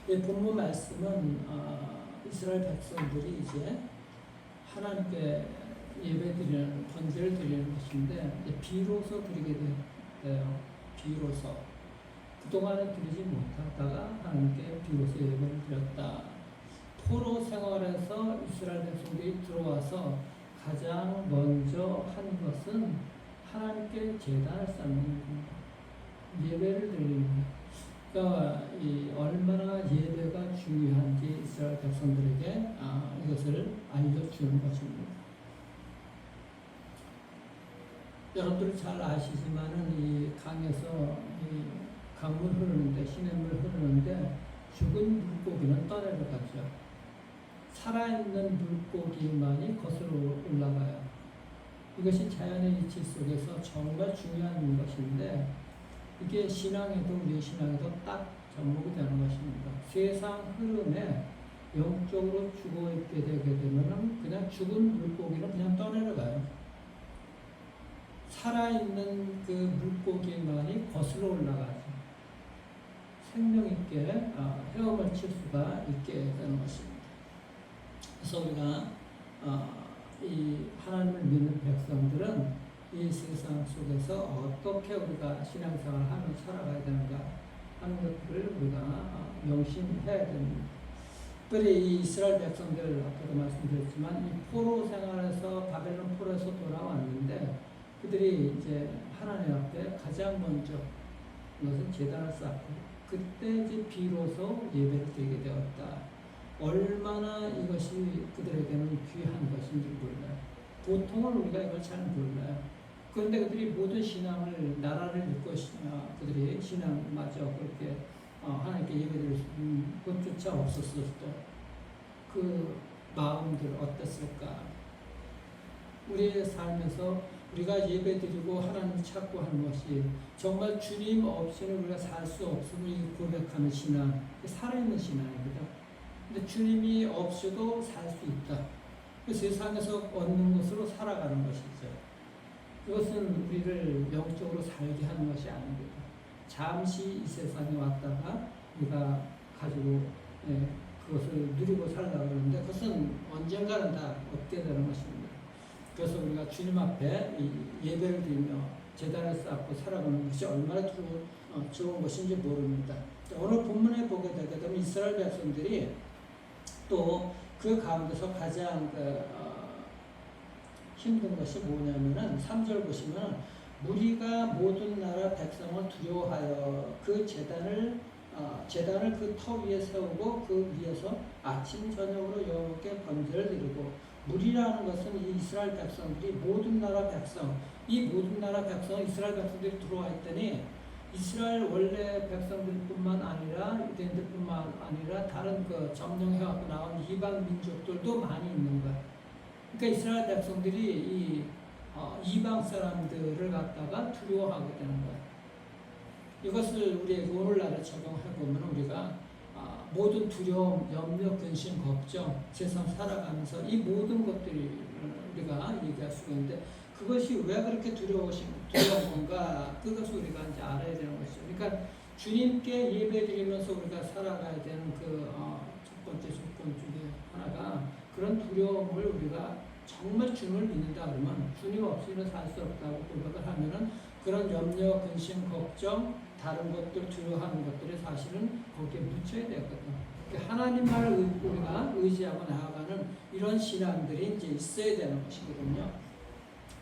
이 본문 말씀은 이스라엘 백성들이 이제 하나님께 예배드리는 번제를 드리는 것인데 이제 비로소 드리게 돼요. 비로소 그동안은 드리지 못하다가 하나님께 비로소 예배를 드렸다. 포로 생활에서 이스라엘 백성들이 들어와서 가장 먼저 한 것은 하나님께 제단을 쌓는 겁니다. 예배를 드리는 거예요. 그러니까 얼마나 예배가 중요한지 이스라엘 백성들에게 이것을 알려주는 것입니다. 여러분들 잘 아시지만은 이 강에서 이 강물 흐르는데 시냇물 흐르는데 죽은 물고기는 떠내려가죠. 살아있는 물고기만이 거슬러 올라가요. 이것이 자연의 이치 속에서 정말 중요한 것인데 이게 신앙에도 우리 신앙에도 딱 접목이 되는 것입니다. 세상 흐름에 영적으로 죽어 있게 되게 되면은 그냥 죽은 물고기는 그냥 떠내려가요. 살아있는 그 물고기만이 거슬러 올라가죠. 생명 있게 헤엄을 칠 수가 있게 되는 것입니다. 그래서 우리가 이 하나님을 믿는 백성들은 이 세상 속에서 어떻게 우리가 신앙생활을 하며 살아가야 되는가 하는 것들을 우리가 명심해야 됩니다. 특별히 이 이스라엘 백성들 아까도 말씀드렸지만 이 포로 생활에서 바벨론 포로에서 돌아왔는데 그들이 이제 하나님 앞에 가장 먼저 이것은 제단을 쌓고 그때 이제 비로소 예배를 드리게 되었다. 얼마나 이것이 그들에게는 귀한 것인지 몰라요. 보통은 우리가 이걸 잘 몰라요. 그런데 그들이 모든 신앙을 나라를 믿고 그들이 신앙마저 그렇게 하나님께 예배드릴 수 있는 것조차 없었을 때 그 마음들 어땠을까? 우리의 삶에서 우리가 예배드리고 하나님을 찾고 하는 것이 정말 주님 없이는 우리가 살 수 없음을 고백하는 신앙, 살아있는 신앙입니다. 근데 주님이 없이도 살 수 있다. 그 세상에서 얻는 것으로 살아가는 것이죠. 이것은 우리를 영적으로 살게 하는 것이 아닙니다. 잠시 이 세상에 왔다가 우리가 가지고 그것을 누리고 살려고 하는데 그것은 언젠가는 다 얻게 되는 것입니다. 그래서 우리가 주님 앞에 예배를 드리며 제단을 쌓고 살아가는 것이 얼마나 좋은 것인지 모릅니다. 오늘 본문에 보게 되게 되면 이스라엘 백성들이 또 그 가운데서 가장 힘든 것이 뭐냐면은 3절 보시면 무리가 모든 나라 백성을 두려워하여 그 제단을 그 터 위에 세우고 그 위에서 아침 저녁으로 여호와께 번제를 드리고 무리라는 것은 이 이스라엘 백성들이 모든 나라 백성 이 모든 나라 백성은 이스라엘 백성들이 들어와 있더니 이스라엘 원래 백성들뿐만 아니라 유대인들뿐만 아니라 다른 그 점령해갖고 나온 이방 민족들도 많이 있는 거야. 그러니까 이스라엘 백성들이 이 이방 사람들을 갖다가 두려워하게 되는 거야. 이것을 우리에게 오늘날에 적용해 보면 우리가 모든 두려움, 염려, 근심, 걱정, 세상 살아가면서 이 모든 것들이 우리가 얘기할 수가 있는데 그것이 왜 그렇게 두려운 건가? 그것을 우리가 이제 알아야 되는 것이죠. 그러니까 주님께 예배드리면서 우리가 살아가야 되는 그 첫 번째 조건 중에 하나가 그런 두려움을 우리가 정말 주님을 믿는다 그러면 주님 없이는 살 수 없다고 고백을 하면은 그런 염려, 근심, 걱정, 다른 것들 두려워하는 것들이 사실은 거기에 묻혀야 되거든. 하나님만을 우리가 의지하고 나아가는 이런 신앙들이 이제 있어야 되는 것이거든요.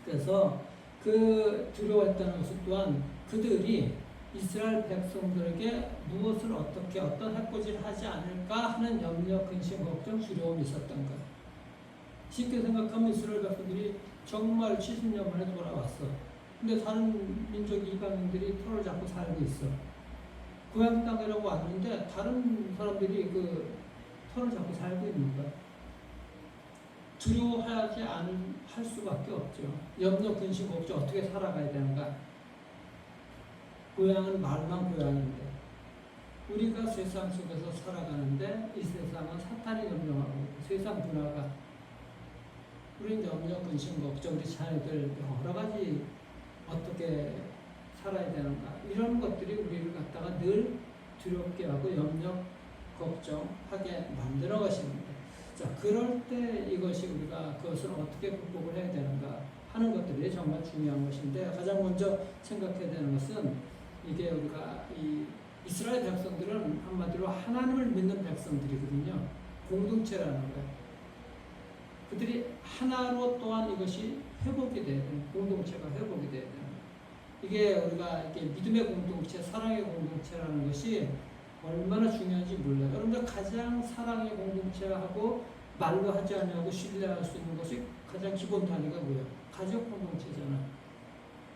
그래서 그 두려워했다는 것은 또한 그들이 이스라엘 백성들에게 무엇을 어떻게 어떤 해코지를 하지 않을까 하는 염려, 근심, 걱정, 두려움이 있었던 거예요. 쉽게 생각하면 이스라엘 백성들이 정말 70년 만에 돌아왔어. 근데 다른 민족 이방인들이 터를 잡고 살고 있어. 고향 땅이라고 왔는데 다른 사람들이 그 터를 잡고 살고 있는 거야. 두려워하지 할 수밖에 없죠. 염려, 근심, 걱정 어떻게 살아가야 되는가? 고향은 말만 고향인데 우리가 세상 속에서 살아가는데 이 세상은 사탄이 점령하고 세상 문화가 우리는 염려, 근심, 걱정, 우리 자녀들 여러 가지 어떻게 살아야 되는가 이런 것들이 우리를 갖다가 늘 두렵게 하고 염려, 걱정하게 만드는 것입니다. 자, 그럴 때 이것이 우리가 그것을 어떻게 극복을 해야 되는가 하는 것들이 정말 중요한 것인데, 가장 먼저 생각해야 되는 것은 이게 우리가 이 이스라엘 백성들은 한마디로 하나님을 믿는 백성들이거든요. 공동체라는 거예요. 그들이 하나로 또한 이것이 회복이 돼야 되는, 공동체가 회복이 돼야 되는, 이게 우리가 이렇게 믿음의 공동체, 사랑의 공동체라는 것이 얼마나 중요한지 몰라요. 여러분들 가장 사랑의 공동체하고 말로 하지 않냐고 신뢰할 수 있는 것이 가장 기본 단위가 뭐예요? 가족 공동체잖아.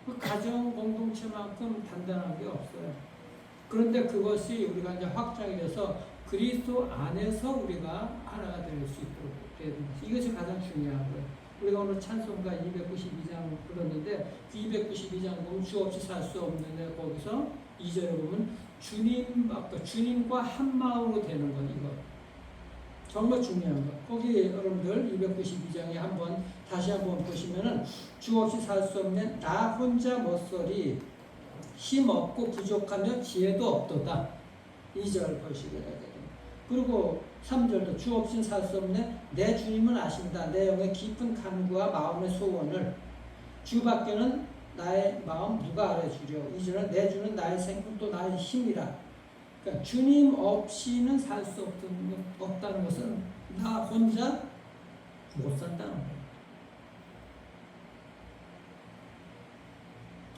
그 가정 공동체만큼 단단한 게 없어요. 그런데 그것이 우리가 이제 확장이 돼서 그리스도 안에서 우리가 하나가 될 수 있도록 되는 것이, 이것이 가장 중요한 거예요. 우리가 오늘 찬송가 292장 불렀는데, 그 292장 보면 주 없이 살 수 없는데, 거기서 2절에 보면 주님과 한 마음으로 되는 것, 이거 정말 중요한 거. 거기 여러분들 292장에 한번 다시 한번 보시면은, 주 없이 살 수 없는 나 혼자 못서리 힘 없고 부족하며 지혜도 없도다. 2절 보시게 되거든요. 그리고 3절도 주 없이는 살 수 없네. 내 주님은 아신다. 내 영의 깊은 간구와 마음의 소원을. 주밖에는 나의 마음 누가 알아주려. 2절은 내 주는 나의 생명 또 나의 힘이라. 그러니까 주님 없이는 살 수 없다는 것은 나 혼자 못 산다는 거예요.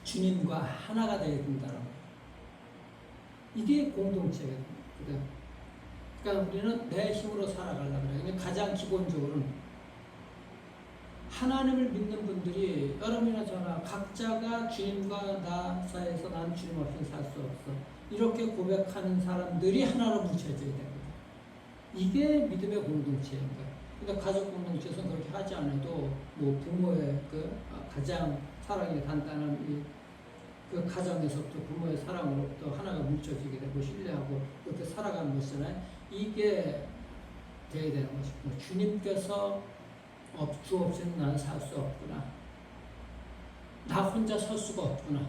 주님과 하나가 되어야 된다는 거예요. 이게 공동체거든요. 그러니까 우리는 내 힘으로 살아가려고 그래요. 가장 기본적으로는 하나님을 믿는 분들이, 여러분이나 저나 각자가 주님과 나 사이에서 난 주님 없이는 살 수 없어, 이렇게 고백하는 사람들이 하나로 뭉쳐져야 됩니다. 이게 믿음의 공동체입니다. 그러니까 가족 공동체에서는 그렇게 하지 않아도 뭐 부모의 그 가장 사랑이 단단한 그 가정에서부터 부모의 사랑으로부터 하나가 뭉쳐지게 되고 신뢰하고 그렇게 살아가는 것이잖아요. 이게 돼야 되는 것이고, 주님께서 주 없이는 나는 살 수 없구나, 나 혼자 설 수가 없구나,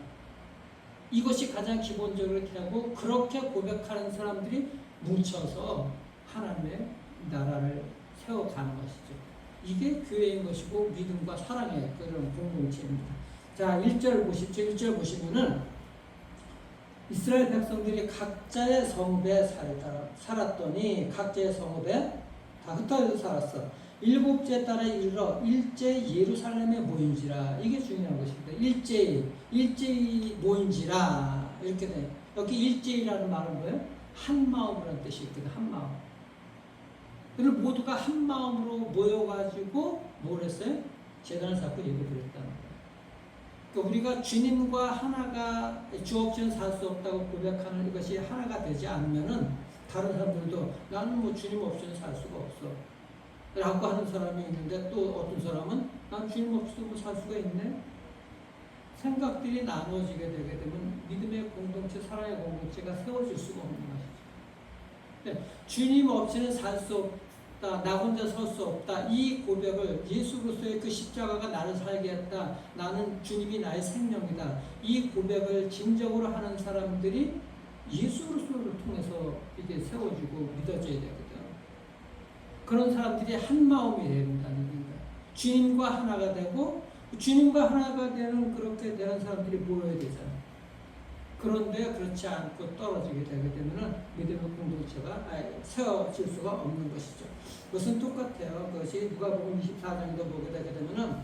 이것이 가장 기본적으로 이렇게 하고, 그렇게 고백하는 사람들이 뭉쳐서 하나님의 나라를 세워가는 것이죠. 이게 교회인 것이고 믿음과 사랑의 그런 공동체입니다. 자, 1절 보십시오. 1절 보시면은 이스라엘 백성들이 각자의 성읍에 살았더니, 각자의 성읍에 다 흩어져 살았어. 7째 달에 이르러 일제히 예루살렘에 모인지라. 이게 중요한 것입니다. 일제히 모인지라. 이렇게 돼. 여기 일제히라는 말은 뭐예요? 한 마음이라는 뜻이 있거든. 한 마음. 그리고 모두가 한 마음으로 모여가지고 뭘 했어요? 제단을 쌓고 예배를 드렸다는 거예요. 그러니까 우리가 주님과 하나가, 주 없이는 살 수 없다고 고백하는 이것이 하나가 되지 않으면은, 다른 사람들도 나는 뭐 주님 없이는 살 수가 없어 라고 하는 사람이 있는데, 또 어떤 사람은 난 주님 없이도 뭐 살 수가 있네. 생각들이 나누어지게 되게 되면 믿음의 공동체, 사랑의 공동체가 세워질 수가 없는 것이죠. 네, 주님 없이는 살 수 없다, 나 혼자 설 수 없다, 이 고백을, 예수 그리스도의 그 십자가가 나를 살게 했다, 나는 주님이 나의 생명이다, 이 고백을 진정으로 하는 사람들이 예수 그리스도를 통해서 이게 세워지고 믿어져야 되거든. 그런 사람들이 한 마음이 된다는 겁니다. 주님과 하나가 되고, 주님과 하나가 되는, 그렇게 되는 사람들이 모여야 되잖아요. 그런데 그렇지 않고 떨어지게 되게 되면 믿음의 공동체가 세워질 수가 없는 것이죠. 그것은 똑같아요. 그것이 누가복음 24장에도 보게 되게 되면,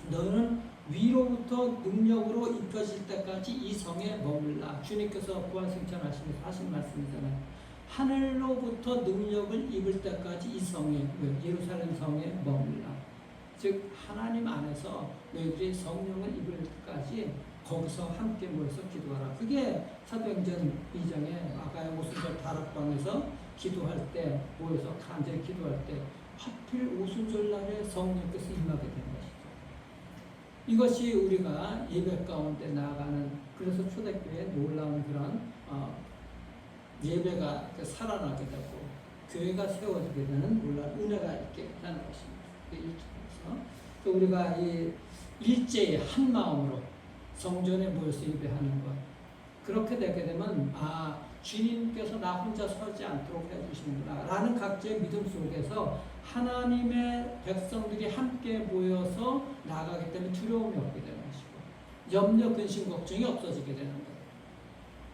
너는 위로부터 능력으로 입혀질 때까지 이 성에 머물라. 주님께서 부활승천하시면서 하신 말씀이잖아요. 하늘로부터 능력을 입을 때까지 이 성에, 예루살렘 성에 머물라. 즉 하나님 안에서 너희들이 성령을 입을 때까지 거기서 함께 모여서 기도하라. 그게 사도행전 2장에 아가야 오순절 다락방에서 기도할 때, 모여서 간절히 기도할 때 하필 오순절 날에 성령께서 임하게 된 것이죠. 이것이 우리가 예배 가운데 나아가는, 그래서 초대교회에 놀라운 그런 예배가 살아나게 되고 교회가 세워지게 되는 놀라운 은혜가 있게 하는 것입니다. 그래서 또 우리가 이 일제히 한 마음으로 성전에 모여서 예배하는 것, 그렇게 되게 되면 주님께서 나 혼자 서지 않도록 해주시는구나 라는 각자의 믿음 속에서 하나님의 백성들이 함께 모여서 나아가기 때문에 두려움이 없게 되는 것이고 염려, 근심, 걱정이 없어지게 되는 거예요.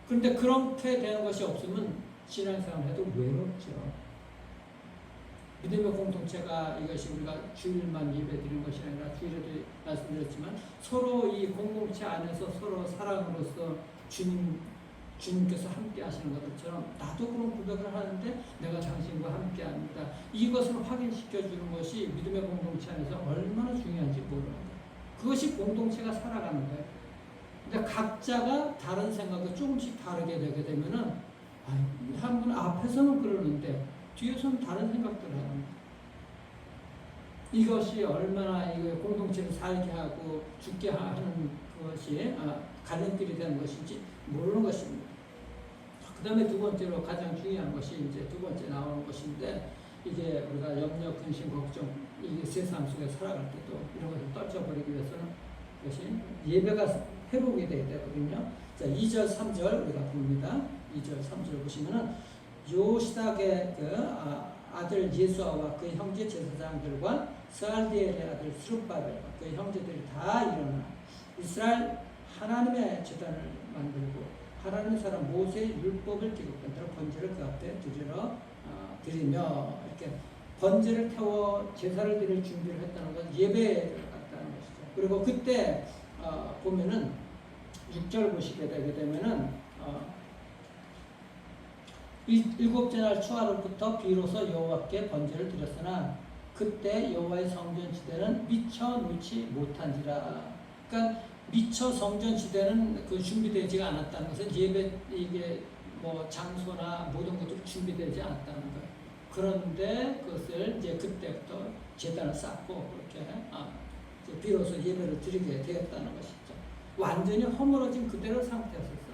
그런데 그렇게 되는 것이 없으면 신앙생활 해도 외롭죠. 믿음의 공동체가 이것이 우리가 주일만 예배드리는 것이 아니라 주일에도 말씀드렸지만 서로 이 공동체 안에서 서로 사랑으로서 주님께서 함께 하시는 것처럼 나도 그런 고백을 하는데 내가 당신과 함께 합니다. 이것을 확인시켜 주는 것이 믿음의 공동체 안에서 얼마나 중요한지 모르는 거예요. 그것이 공동체가 살아가는 거예요. 근데 각자가 다른 생각을 조금씩 다르게 되게 되면은 한 분 앞에서는 그러는데 뒤에서는 다른 생각들을 하는 거예요. 이것이 얼마나 공동체를 살게 하고 죽게 하는 것이 갈림길이 되는 것인지 모르는 것입니다. 그 다음에 두 번째로 가장 중요한 것이 이제 두 번째 나오는 것인데 이게 우리가 염려, 근심, 걱정 이게 세상 속에 살아갈 때도 이런 것을 떨쳐버리기 위해서는 이것이 예배가 회복이 돼야 되거든요. 자, 2절, 3절 우리가 봅니다. 2절, 3절 보시면은 요시닥의 아들 예수아와 그 형제 제사장들과 스알디엘의 아들 스룹바벨과 그 형제들이 다 일어나 이스라엘 하나님의 제단을 만들고 하나님의 사람 모세의 율법을 기록한 대로 번제를 그 앞에 드리며 이렇게 번제를 태워 제사를 드릴 준비를 했다는 건 예배를 갖다는 것이죠. 그리고 그때 보면은 6절 보시게 되게 되면은 일곱째 날 추하로부터 비로소 여호와께 번제를 드렸으나 그때 여호와의 성전지대는 미처 놓지 못한지라. 그러니까 미처 성전지대는 그 준비되지 않았다는 것은 예배 이게 뭐 장소나 모든 것들이 준비되지 않았다는 거예요. 그런데 그것을 이제 그때부터 제단을 쌓고 그렇게 이제 비로소 예배를 드리게 되었다는 것이죠. 완전히 허물어진 그대로 상태였었어요.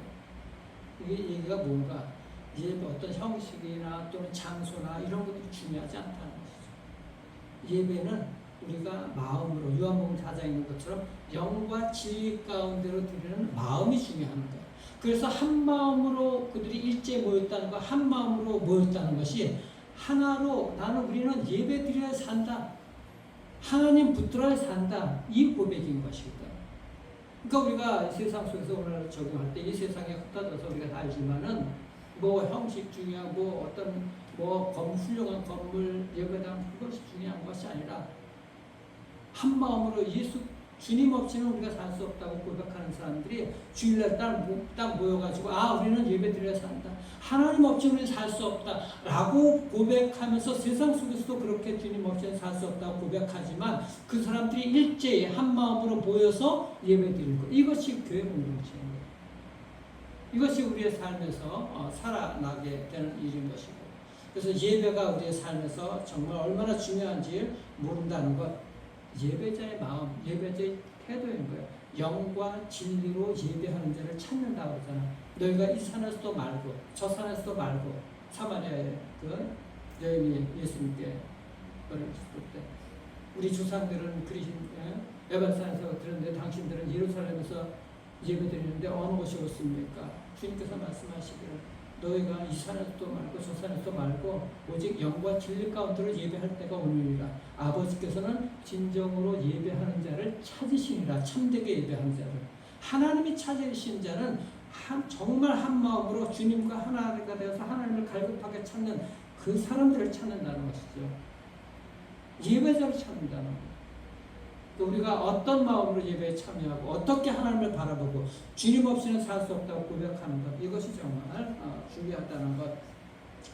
이게 얘기가 뭔가? 예배 어떤 형식이나 또는 장소나 이런 것들이 중요하지 않다는 것이죠. 예배는 우리가 마음으로 요한복음 4장에 있는 것처럼 영과 진리 가운데로 드리는 마음이 중요한 거예요. 그래서 한 마음으로 그들이 일제에 모였다는 거, 한 마음으로 모였다는 것이 하나로 우리는 예배 드려야 산다. 하나님 붙들어야 산다. 이 고백인 것이거든. 그러니까 우리가 세상 속에서 오늘 적용할 때 이 세상에 흩어져서 우리가 다 알지만은 뭐 형식 중요하고 어떤 훌륭한 건물 예배당 그것이 중요한 것이 아니라 한 마음으로 주님 없이는 우리가 살 수 없다고 고백하는 사람들이 주일날 딱 모여가지고 우리는 예배 드려야 산다. 하나님 없이 우리는 살 수 없다 라고 고백하면서 세상 속에서도 그렇게 주님 없이는 살 수 없다고 고백하지만 그 사람들이 일제히 한 마음으로 모여서 예배 드리는 것, 이것이 교회 공동체입니다. 이것이 우리의 삶에서 살아나게 되는 일인 것이고, 그래서 예배가 우리의 삶에서 정말 얼마나 중요한지 모른다는 것, 예배자의 마음, 예배자의 태도인 거예요. 영과 진리로 예배하는 자를 찾는다고 그러잖아. 너희가 이 산에서도 말고 저 산에서도 말고 사마리아의 그 여인이 예수님께 어렸을 때 우리 조상들은 에반산에서 들었는데 당신들은 예루살렘에서 예배드리는데 어느 곳이 옳습니까? 주님께서 말씀하시기를 너희가 이 산에서도 말고 저 산에서도 말고 오직 영과 진리 가운데로 예배할 때가 오느니라. 아버지께서는 진정으로 예배하는 자를 찾으시니라. 참되게 예배하는 자를. 하나님이 찾으신 자는 정말 한 마음으로 주님과 하나가 되어서 하나님을 갈급하게 찾는 그 사람들을 찾는다는 것이죠. 예배자를 찾는다는 것. 우리가 어떤 마음으로 예배에 참여하고 어떻게 하나님을 바라보고 주님 없이는 살 수 없다고 고백하는 것, 이것이 정말 중요하다는 것,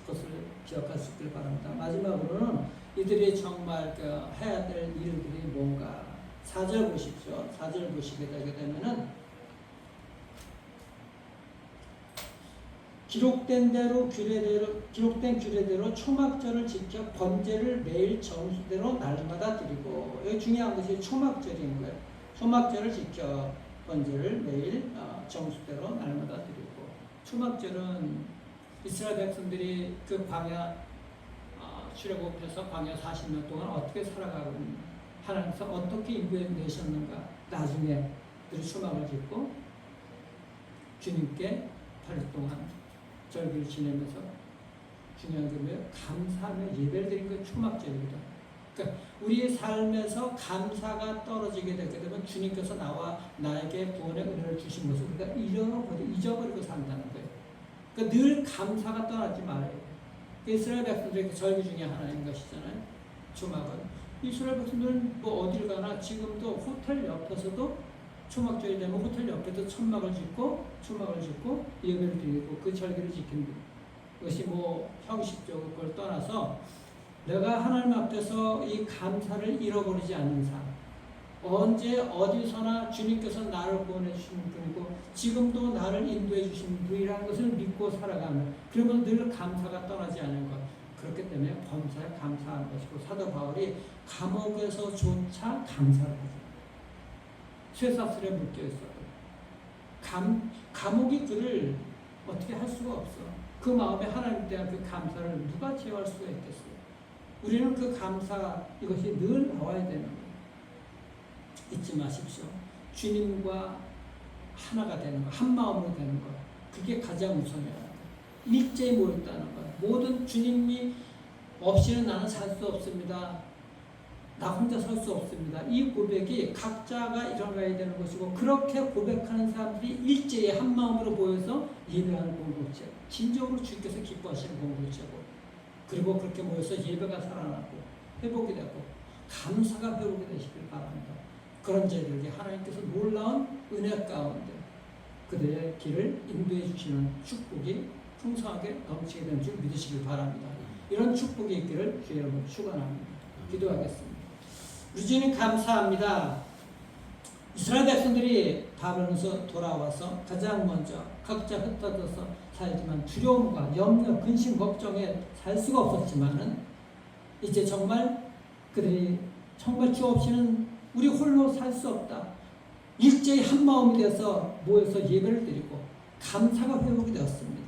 그것을 기억할 수 있길 바랍니다. 마지막으로는 이들이 정말 해야 될 일들이 뭔가 4절 보십시오. 4절 보시게 되게 되면은 기록된 규례대로 초막절을 지켜 번제를 매일 정수대로 날마다 드리고, 여기 중요한 것이 초막절인 거예요. 초막절을 지켜 번제를 매일 정수대로 날마다 드리고, 초막절은 이스라엘 백성들이 그 광야 출애굽해서 광야 40년 동안 어떻게 살아가고 하나님께서 어떻게 인도해내셨는가, 나중에 그들이 초막을 짓고 주님께 8일 동안 절기를 지내면서 중요한 게 뭐예요? 감사하며 예배를 드리는 게 초막절이거든. 그러니까 우리의 삶에서 감사가 떨어지게 되게 되면 주님께서 나에게 구원의 은혜를 주신 것을 우리가 잊어버리고 산다는 거예요. 그러니까 늘 감사가 떠나지 말아야 돼요. 이스라엘 백성들의 절기 중에 하나인 것이잖아요. 초막은. 이스라엘 백성들은 뭐 어딜 가나 지금도 호텔 옆에서도 초막절이 되면 호텔 옆에도 초막을 짓고 예배를 드리고 그 절기를 지킨다. 그것이 뭐 형식적으로 그걸 떠나서 내가 하나님 앞에서 이 감사를 잃어버리지 않는 삶. 언제 어디서나 주님께서 나를 구원해 주시는 분이고 지금도 나를 인도해 주시는 분이라는 것을 믿고 살아가는, 그러면 늘 감사가 떠나지 않는 것. 그렇기 때문에 범사에 감사하는 것이고, 사도 바울이 감옥에서조차 감사를 하죠. 쇠사슬에 묶여 있어요. 감옥이 그를 어떻게 할 수가 없어. 그 마음에 하나님에 대한 그 감사를 누가 제어할 수가 있겠어요. 우리는 그 감사, 이것이 늘 나와야 되는 거예요. 잊지 마십시오. 주님과 하나가 되는 것, 한 마음으로 되는 것, 그게 가장 우선이라는 거예요. 일제히 모였다는 거예요. 모든 주님이 없이는 나는 살 수 없습니다. 나 혼자 살 수 없습니다. 이 고백이 각자가 일어나야 되는 것이고, 그렇게 고백하는 사람들이 일제히 한 마음으로 모여서 예배하는 공동체, 진정으로 주님께서 기뻐하시는 공동체고, 그리고 그렇게 모여서 예배가 살아나고 회복이 되고 감사가 회복이 되시길 바랍니다. 그런 자들에게 하나님께서 놀라운 은혜 가운데 그들의 길을 인도해 주시는 축복이 풍성하게 넘치게 되는 줄 믿으시길 바랍니다. 이런 축복이 있기를 주의 여러분 축원합니다. 기도하겠습니다. 우리 주님 감사합니다. 이스라엘 백성들이 바벨론에서 돌아와서 가장 먼저 각자 흩어져서 살지만 두려움과 염려, 근심, 걱정에 살 수가 없었지만은 이제 정말 그들이 정말 주 없이는 우리 홀로 살 수 없다. 일제히 한 마음이 되어서 모여서 예배를 드리고 감사가 회복이 되었습니다.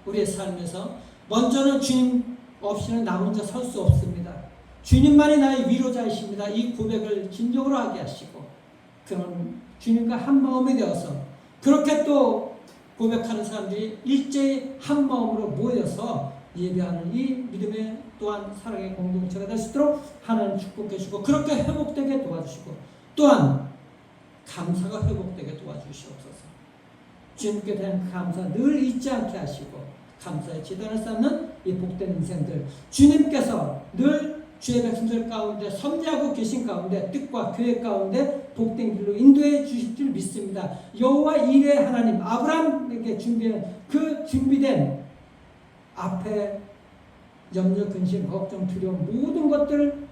우리의 삶에서 먼저는 주님 없이는 나 혼자 설 수 없습니다. 주님만이 나의 위로자이십니다. 이 고백을 진정으로 하게 하시고, 그런 주님과 한 마음이 되어서 그렇게 또 고백하는 사람들이 일제히 한 마음으로 모여서 예배하는 이 믿음의 또한 사랑의 공동체가 될 수 있도록 하나님 축복해 주시고, 그렇게 회복되게 도와주시고, 또한 감사가 회복되게 도와주시옵소서. 주님께 대한 감사 늘 잊지 않게 하시고, 감사의 지단을 쌓는 이 복된 인생들, 주님께서 늘 주의 백성들 가운데 섬기하고 계신 가운데 뜻과 계획 가운데 복된 길로 인도해 주실 줄 믿습니다. 여호와 이레 하나님, 아브라함에게 준비한 그 준비된 앞에 염려, 근심, 걱정, 두려움 모든 것들,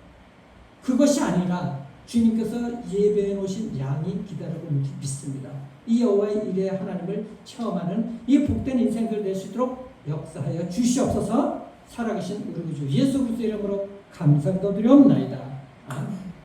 그것이 아니라 주님께서 예배해 놓으신 양이 기다리고 있는 줄 믿습니다. 이 여호와 이레 하나님을 체험하는 이 복된 인생들 될 수 있도록 역사하여 주시옵소서. 살아계신 우리 구주 예수 그리스도의 이름으로 감사드리옵나이다. 아멘.